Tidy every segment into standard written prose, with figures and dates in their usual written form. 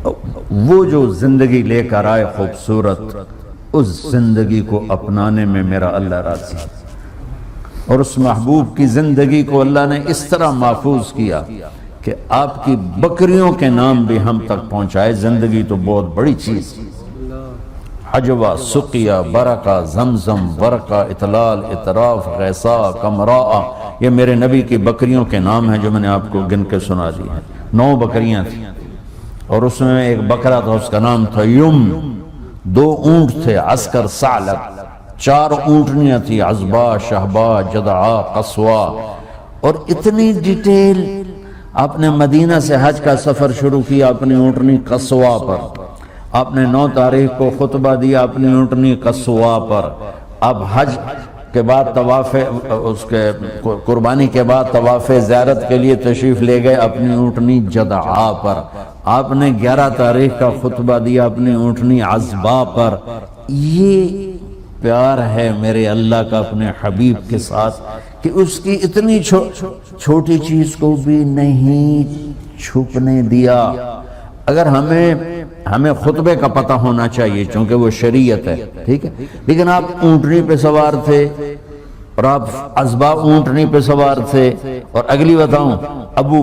وہ جو زندگی لے کر آئے خوبصورت، اس زندگی کو اپنانے میں میرا اللہ راضی ہے۔ اور اس محبوب کی زندگی کو اللہ نے اس طرح محفوظ کیا کہ آپ کی بکریوں کے نام بھی ہم تک پہنچائے۔ زندگی تو بہت بڑی چیز، حجوہ، سقیہ، برکہ، زمزم، ورقہ، اطلال، اطراف، غیثا، کمراء، یہ میرے نبی کی بکریوں کے نام ہیں جو میں نے آپ کو گن کے سنا دی ہیں۔ 9 بکریاں تھیں، اور اس میں ایک بکرا تھا، اس کا نام تھا یم۔ 2 اونٹ تھے، عسکر، ثعلب۔ 4 اونٹنیاں تھی، عزبا، شہبا، جدعا، قصوا۔ اور اتنی ڈیٹیل، آپ نے مدینہ سے حج کا سفر شروع کیا اپنی اونٹنی قصوا پر، آپ نے 9 تاریخ کو خطبہ دیا اپنی اونٹنی قصوا پر، اب حج کے بعد طواف، اس کے قربانی کے بعد طواف زیارت کے لیے تشریف لے گئے اپنی اونٹنی جدعا پر، آپ نے 11 تاریخ کا خطبہ دیا اپنی اونٹنی عزبا پر۔ یہ پیار ہے میرے اللہ کا اپنے حبیب کے ساتھ کہ اس کی اتنی چھوٹی چیز کو بھی نہیں چھپنے دیا۔ اگر ہمیں خطبے کا پتہ ہونا چاہیے چونکہ وہ شریعت ہے، ٹھیک ہے، لیکن آپ اونٹنی پہ سوار تھے اور آپ عزبا اونٹنی پہ سوار تھے، اور اگلی بتاؤں، ابو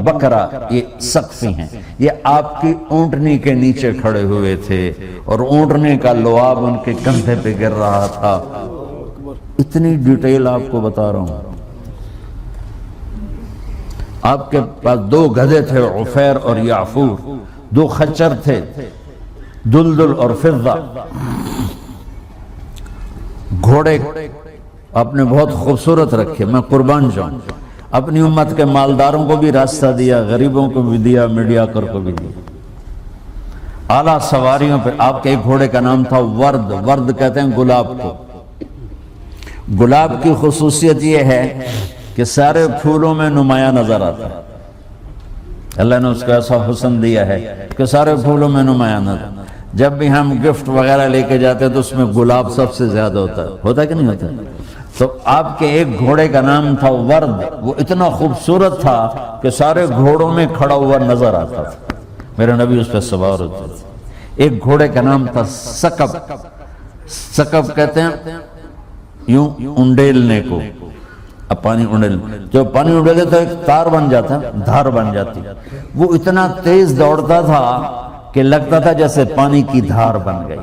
بکرا یہ سقفی ہیں، یہ آپ کی اونٹنی کے نیچے کھڑے ہوئے تھے اور اونٹنی کا لعاب ان کے کندھے پہ گر رہا تھا۔ اتنی ڈیٹیل آپ کو بتا رہا ہوں۔ آپ کے پاس 2 گدھے تھے، عفیر اور یعفور، 2 خچر تھے، دلدل اور فضہ۔ گھوڑے آپ نے بہت خوبصورت رکھے، میں قربان جاؤں۔ اپنی امت کے مالداروں کو بھی راستہ دیا، غریبوں کو بھی دیا، میڈیاکر کو بھی دیا۔ اعلیٰ سواریوں پہ آپ کے ایک گھوڑے کا نام تھا ورد، ورد کہتے ہیں گلاب کو۔ گلاب کی خصوصیت یہ ہے کہ سارے پھولوں میں نمایاں نظر آتا ہے، اللہ نے اس کو ایسا حسن دیا ہے کہ سارے پھولوں میں نمایاں نظر۔ جب بھی ہم گفٹ وغیرہ لے کے جاتے ہیں تو اس میں گلاب سب سے زیادہ ہوتا ہے کہ نہیں ہوتا؟ تو آپ کے ایک گھوڑے کا نام تھا ورد، وہ اتنا خوبصورت تھا کہ سارے گھوڑوں میں کھڑا ہوا نظر آتا تھا، میرے نبی اس پہ سوار ہوتے تھے۔ ایک گھوڑے کا نام تھا سکب، سکب کہتے ہیں یوں انڈیلنے کو، اب پانی انڈیل، جو پانی انڈیلے تو ایک تار بن جاتا، دھار بن جاتی، وہ اتنا تیز دوڑتا تھا کہ لگتا تھا جیسے پانی کی دھار بن گئی۔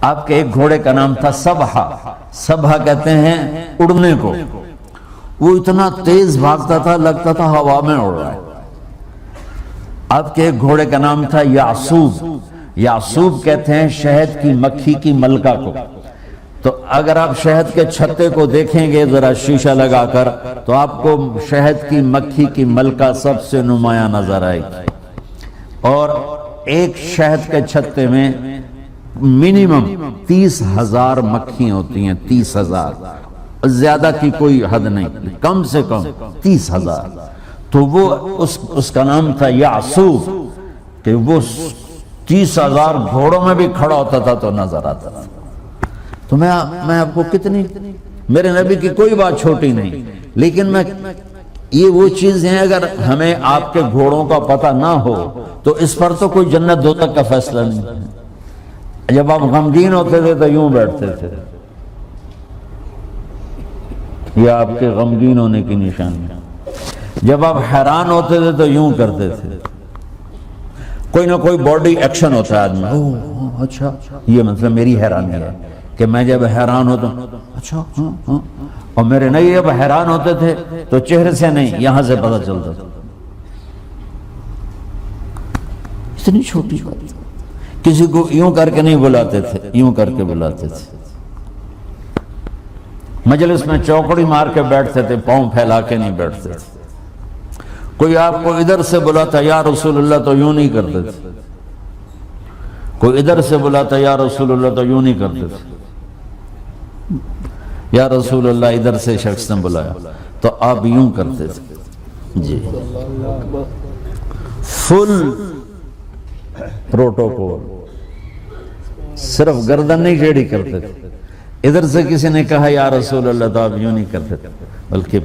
آپ کے ایک گھوڑے کا نام تھا سبحہ، سبحہ کہتے ہیں اڑنے کو، وہ اتنا تیز بھاگتا تھا لگتا تھا ہوا میں اڑ رہا ہے۔ آپ کے ایک گھوڑے کا نام تھا یعصوب، یعصوب کہتے ہیں شہد کی مکھی کی ملکہ کو۔ تو اگر آپ شہد کے چھتے کو دیکھیں گے ذرا شیشہ لگا کر تو آپ کو شہد کی مکھی کی ملکہ سب سے نمایاں نظر آئے گی، اور ایک شہد کے چھتے میں منیمم 30,000 مکھیاں ہوتی ہیں، 30,000، زیادہ کی کوئی حد نہیں، کم سے کم 30,000۔ تو وہ اس کا نام تھا یعصوب، کہ وہ 30,000 گھوڑوں میں بھی کھڑا ہوتا تھا تو نظر آتا تھا۔ تو میں آپ کو کتنی، میرے نبی کی کوئی بات چھوٹی نہیں، لیکن یہ وہ چیز ہیں اگر ہمیں آپ کے گھوڑوں کا پتہ نہ ہو تو اس پر تو کوئی جنت دوزخ کا فیصلہ نہیں ہے۔ جب آپ غمگین ہوتے تھے تو یوں بیٹھتے تھے، یہ آپ کے غمگین ہونے کی نشانی ہے۔ جب آپ حیران ہوتے تھے تو یوں کرتے تھے، کوئی نہ کوئی باڈی ایکشن ہوتا ہے آدمی، اوہ اچھا یہ مطلب میری حیرانی ہے کہ میں جب حیران ہوتا ہوں اچھا ہاں، اور میرے نبی جب حیران ہوتے تھے تو چہرے سے نہیں یہاں سے پتہ چلتا تھا۔ اتنی چھوٹی بات، کسی کو یوں کر کے نہیں بلاتے تھے، یوں کر کے بلاتے تھے۔ مجلس میں چوکڑی مار کے بیٹھتے تھے، پاؤں پھیلا کے نہیں بیٹھتے تھے۔ کوئی آپ کو ادھر سے بلاتا یا رسول اللہ تو یوں نہیں کرتے تھے، کوئی ادھر سے بلاتا یا رسول اللہ تو یوں نہیں کرتے تھے۔ یا رسول اللہ ادھر سے شخص نے بلایا تو آپ یوں کرتے تھے، جی فل پروٹوکول، صرف گردن نہیں ٹیڑھی کرتے تھے۔ ادھر سے کسی نے کہا یا رسول اللہ تو آپ یوں نہیں کرتے تھے، بلکہ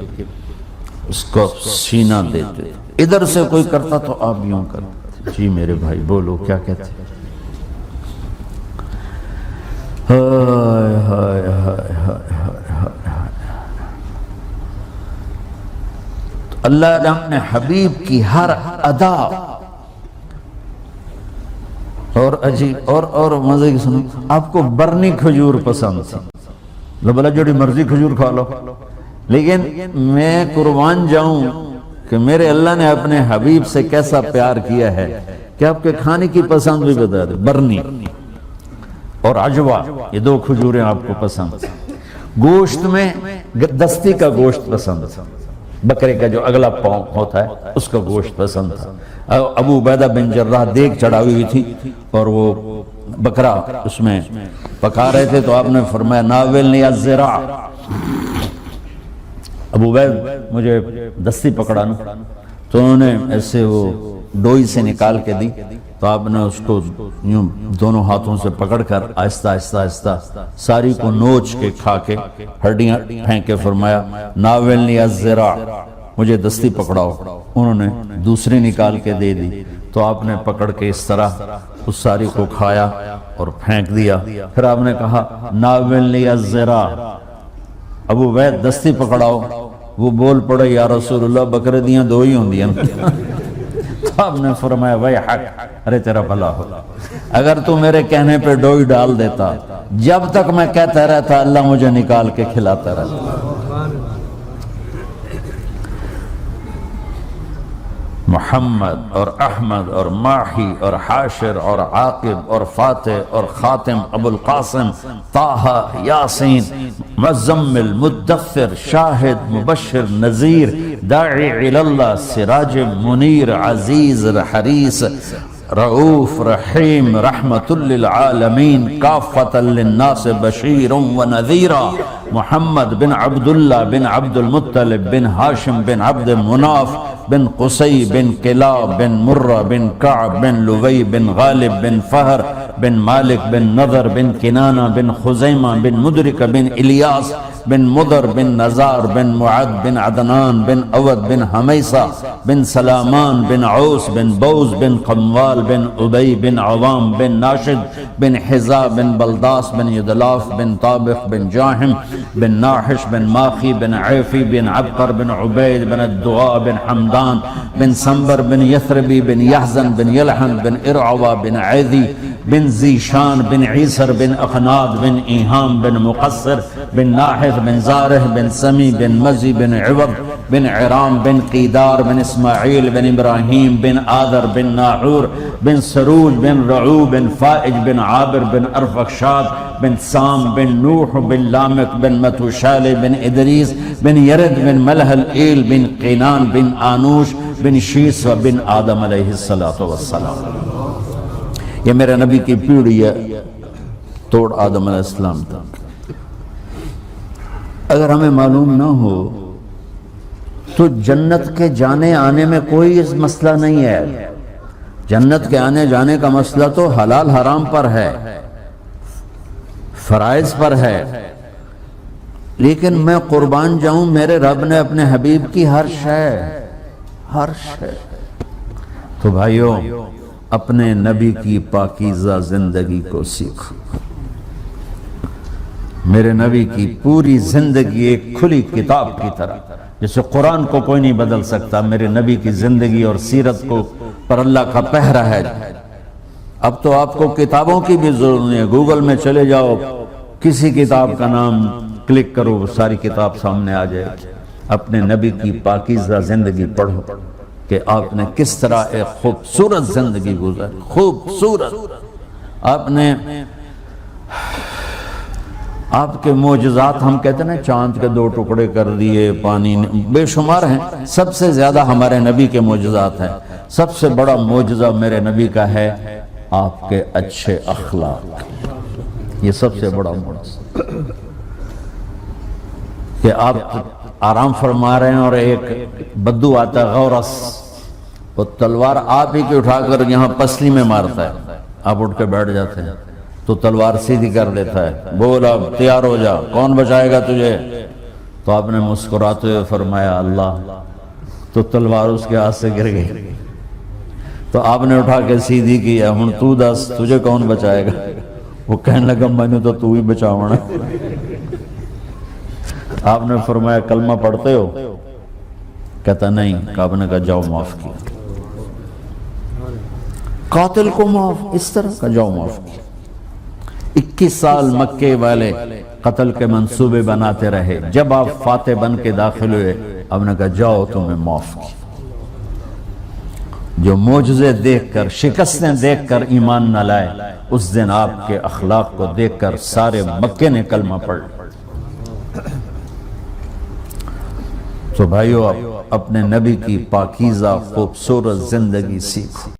اس کو سینہ دیتے تھے، ادھر سے کوئی کرتا تو آپ یوں کرتے. جی میرے بھائی بولو کیا کہتے ہیں. ہائے ہائے ہائے ہائے ہائے. اللہ نے اپنے حبیب کی ہر ادا اور عجیب اور مزے کی سنو. آپ کو برنی کھجور پسند تھی، لو بلا جوڑی مرضی کھجور کھا لو، لیکن میں قربان جاؤں کہ میرے اللہ نے اپنے حبیب سے کیسا پیار کیا ہے کہ آپ کے کھانے کی پسند بھی بتا دے. برنی اور عجوہ، یہ دو کھجوریں آپ کو پسند. گوشت میں دستی کا گوشت پسند تھا، بکرے کا جو اگلا پاؤں ہوتا ہے اس کا گوشت پسند تھا. ابو عبیدہ بن جراح دیگ چڑھائی ہوئی تھی اور وہ بکرا اس میں پکا رہے تھے تو آپ نے فرمایا ناولنی الذراع. ابو عبید مجھے دستی پکڑانا، تو انہوں نے ایسے وہ ڈوئی سے نکال کے دی تو آپ نے اس کو یوں دونوں ہاتھوں سے پکڑ کر آہستہ آہستہ آہستہ ساری کو نوچ کے کھا کے ہڈیاں پھینک کے فرمایا ناولنی الذراع، مجھے دستی پکڑاؤ. انہوں نے دوسری نکال کے دے دی تو آپ نے پکڑ کے اس طرح اس ساری کو کھایا اور پھینک دیا. پھر آپ نے کہا ناولنی الذراع، ابو عبید دستی پکڑاؤ. وہ بول پڑے یا رسول اللہ بکرے دیاں دو ہی ہوں دیاں. تو آپ نے فرمایا وے حق، ارے تیرا بھلا ہو، اگر تو میرے کہنے پہ ڈوئی ڈال دیتا، جب تک میں کہتا رہتا اللہ مجھے نکال کے کھلاتا رہتا. محمد اور احمد اور ماہی اور حاشر اور عاقب اور فاتح اور خاتم، ابو القاسم، طه، یاسین، مزمل، مدثر، شاہد، مبشر، نذیر، داعی الی اللہ، سراج منیر، عزیز، حریص، رؤوف، رحیم، رحمت للعالمین، کافۃ للناس، بشیر و نذیرا. محمد بن عبداللہ بن عبد المطلب بن ہاشم بن عبد مناف بن قصی بن کلاب بن مرہ بن کعب بن لوی بن غالب بن فہر بن مالک بن نضر بن کنانہ بن خزیمہ بن مدرک بن الیاس بن مدر بن نزار بن معد بن عدنان بن اود بن حمیسہ بن سلامان بن عوس بن بوز بن قموال بن ابی بن عوام بن ناشد بن حزا بن بلداس بن یدلاف بن طابق بن جاہم بن ناحش بن ماخی بن عیفی بن عبقر بن عبید بن الدغاء بن حمدان بن سنبر بن یثربی بن یحزن بن یلحن بن ارعوا بن عیدی بن زیشان بن عیسر بن اخناد بن ایہام بن مقصر بن ناحث بن زارح بن سمی بن مزی بن عوض بن عرام بن قیدار بن اسماعیل بن ابراہیم بن آدر بن ناحور بن سروج بن رعو بن فائج بن عابر بن ارفخشاد بن سام بن نوح بن لامک بن متوشال بن ادریس بن یرد بن ملح الایل بن قینان بن آنوش بن شیس و بن آدم علیہ السلام. یہ میرے نبی کی پیڑھی ہے توڑ آدم علیہ السلام تک. اگر ہمیں معلوم نہ ہو تو جنت کے جانے آنے میں کوئی مسئلہ نہیں ہے. جنت کے آنے جانے کا مسئلہ تو حلال حرام پر ہے، فرائض پر ہے. لیکن میں قربان جاؤں میرے رب نے اپنے حبیب کی ہر شے. تو بھائیوں اپنے نبی کی پاکیزہ زندگی کو سیکھو. میرے نبی کی پوری زندگی ایک کھلی کتاب کی طرح، جسے قرآن کو کوئی نہیں بدل سکتا. میرے نبی کی زندگی اور سیرت کو پر اللہ کا پہرا ہے. اب تو آپ کو کتابوں کی بھی ضرورت نہیں ہے، گوگل میں چلے جاؤ، کسی کتاب کا نام کلک کرو، ساری کتاب سامنے آ جائے. اپنے نبی کی پاکیزہ زندگی پڑھو کہ آپ نے کس طرح ایک خوبصورت زندگی گزاری. خوبصورت. آپ کے معجزات، ہم کہتے ہیں چاند کے 2 ٹکڑے کر دیے، پانی بے شمار ہیں. سب سے زیادہ ہمارے نبی کے معجزات ہیں. سب سے بڑا معجزہ میرے نبی کا ہے آپ کے اچھے اخلاق. یہ سب سے بڑا معجزہ کہ آپ آرام فرما رہے ہیں اور ایک بدو آتا ہے غورس، وہ تلوار آپ ہی کی اٹھا کر یہاں پسلی میں مارتا ہے. آپ اٹھ کے بیٹھ جاتے ہیں تو تلوار سیدھی کر دیتا ہے. بول اب تیار ہو جا، کون بچائے گا تجھے؟ تو آپ نے مسکراتے ہوئے فرمایا اللہ تو تلوار اس کے ہاتھ سے گر گئی. تو آپ نے اٹھا کے سیدھی کی, ہن تو دس تجھے کون بچائے گا؟ وہ کہنے لگا میں نے تو ہی بچاونا. آپ نے فرمایا کلمہ پڑھتے ہو؟ کہتا نہیں. آپ نے کہا جاؤ معاف کیا. قاتل کو معاف, اس طرح کا جاؤ معاف کیا. 21 سال مکے والے قتل کے منصوبے بناتے رہے. جب آپ فاتح بن کے داخل ہوئے, آپ نے کہا جاؤ تمہیں معاف کیا. جو معجزے دیکھ کر, شکستیں دیکھ کر ایمان نہ لائے, اس دن آپ کے اخلاق کو دیکھ کر سارے مکے نے کلمہ پڑھ. تو بھائیو, اپنے نبی کی پاکیزہ خوبصورت زندگی سیکھو.